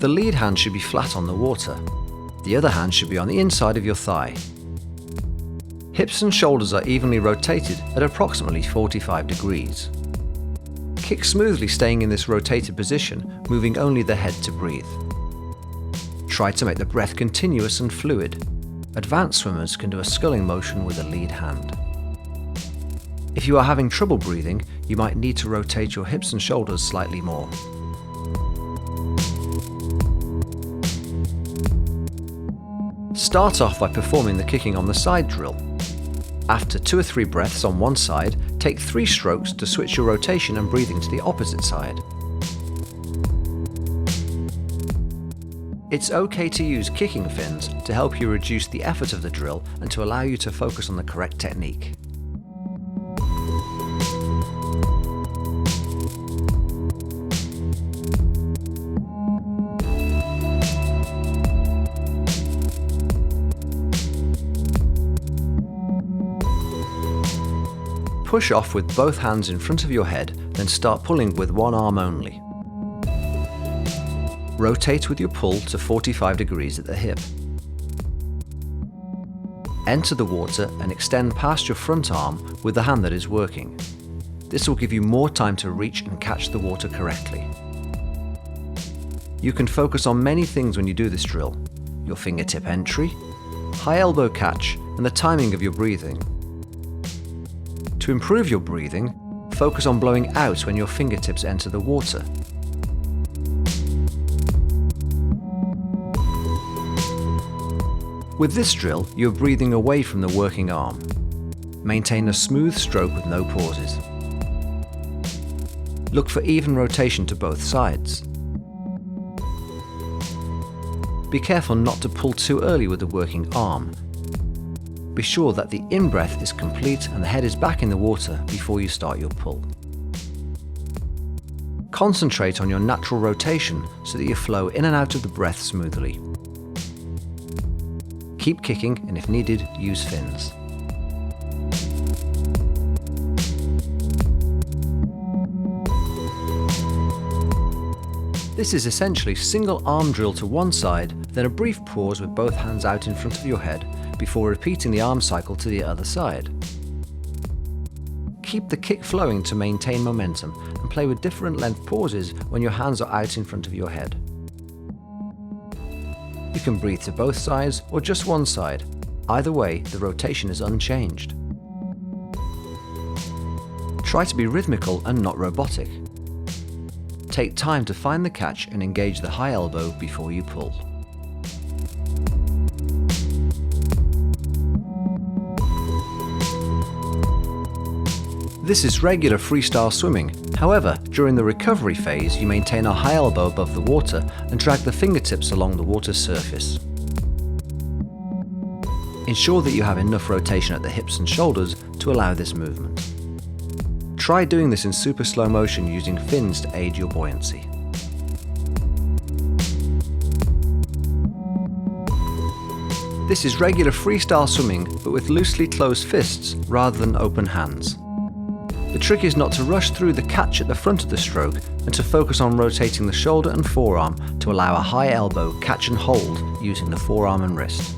The lead hand should be flat on the water. The other hand should be on the inside of your thigh. Hips and shoulders are evenly rotated at approximately 45 degrees. Kick smoothly, staying in this rotated position, moving only the head to breathe. Try to make the breath continuous and fluid. Advanced swimmers can do a sculling motion with the lead hand. If you are having trouble breathing, you might need to rotate your hips and shoulders slightly more. Start off by performing the kicking on the side drill. After 2 or 3 breaths on one side, take 3 strokes to switch your rotation and breathing to the opposite side. It's okay to use kicking fins to help you reduce the effort of the drill and to allow you to focus on the correct technique. Push off with both hands in front of your head, then start pulling with one arm only. Rotate with your pull to 45 degrees at the hip. Enter the water and extend past your front arm with the hand that is working. This will give you more time to reach and catch the water correctly. You can focus on many things when you do this drill: your fingertip entry, high elbow catch, and the timing of your breathing. To improve your breathing, focus on blowing out when your fingertips enter the water. With this drill, you're breathing away from the working arm. Maintain a smooth stroke with no pauses. Look for even rotation to both sides. Be careful not to pull too early with the working arm. Be sure that the in-breath is complete and the head is back in the water before you start your pull. Concentrate on your natural rotation so that you flow in and out of the breath smoothly. Keep kicking, and if needed, use fins. This is essentially single arm drill to one side, then a brief pause with both hands out in front of your head before repeating the arm cycle to the other side. Keep the kick flowing to maintain momentum and play with different length pauses when your hands are out in front of your head. You can breathe to both sides or just one side. Either way, the rotation is unchanged. Try to be rhythmical and not robotic. Take time to find the catch and engage the high elbow before you pull. This is regular freestyle swimming. However, during the recovery phase, you maintain a high elbow above the water and drag the fingertips along the water's surface. Ensure that you have enough rotation at the hips and shoulders to allow this movement. Try doing this in super slow motion using fins to aid your buoyancy. This is regular freestyle swimming, but with loosely closed fists rather than open hands. The trick is not to rush through the catch at the front of the stroke and to focus on rotating the shoulder and forearm to allow a high elbow catch and hold using the forearm and wrist.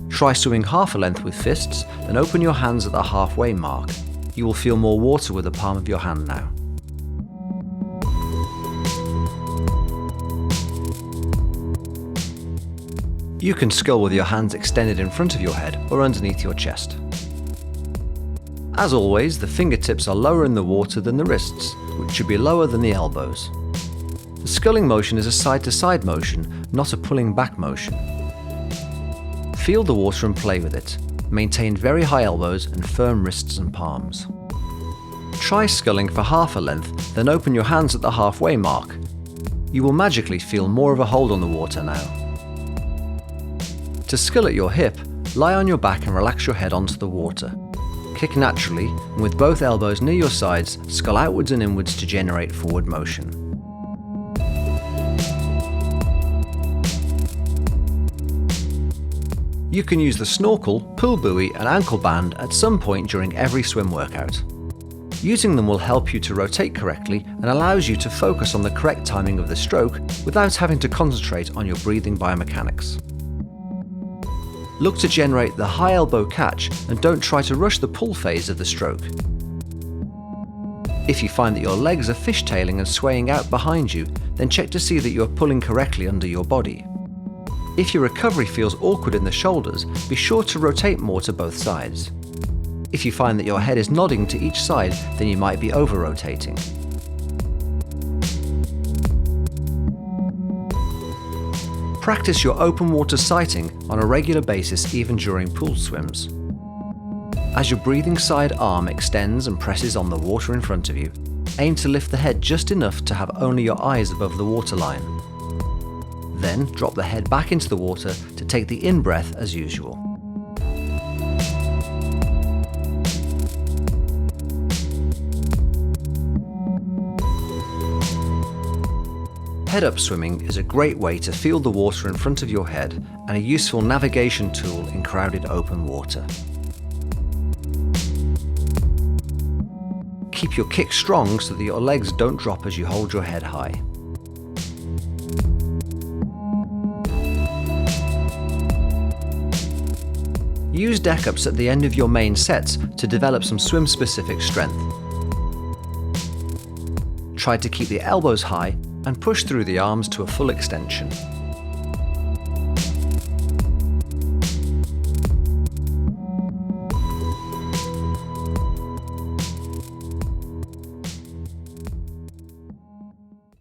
Try swimming half a length with fists, then open your hands at the halfway mark. You will feel more water with the palm of your hand now. You can scull with your hands extended in front of your head or underneath your chest. As always, the fingertips are lower in the water than the wrists, which should be lower than the elbows. The sculling motion is a side-to-side motion, not a pulling back motion. Feel the water and play with it. Maintain very high elbows and firm wrists and palms. Try sculling for half a length, then open your hands at the halfway mark. You will magically feel more of a hold on the water now. To scull at your hip, lie on your back and relax your head onto the water. Kick naturally, and with both elbows near your sides, scull outwards and inwards to generate forward motion. You can use the snorkel, pull buoy and ankle band at some point during every swim workout. Using them will help you to rotate correctly and allows you to focus on the correct timing of the stroke without having to concentrate on your breathing biomechanics. Look to generate the high elbow catch and don't try to rush the pull phase of the stroke. If you find that your legs are fishtailing and swaying out behind you, then check to see that you are pulling correctly under your body. If your recovery feels awkward in the shoulders, be sure to rotate more to both sides. If you find that your head is nodding to each side, then you might be over-rotating. Practice your open water sighting on a regular basis even during pool swims. As your breathing side arm extends and presses on the water in front of you, aim to lift the head just enough to have only your eyes above the waterline. Then drop the head back into the water to take the in-breath as usual. Head-up swimming is a great way to feel the water in front of your head and a useful navigation tool in crowded open water. Keep your kick strong so that your legs don't drop as you hold your head high. Use deck-ups at the end of your main sets to develop some swim-specific strength. Try to keep the elbows high and push through the arms to a full extension.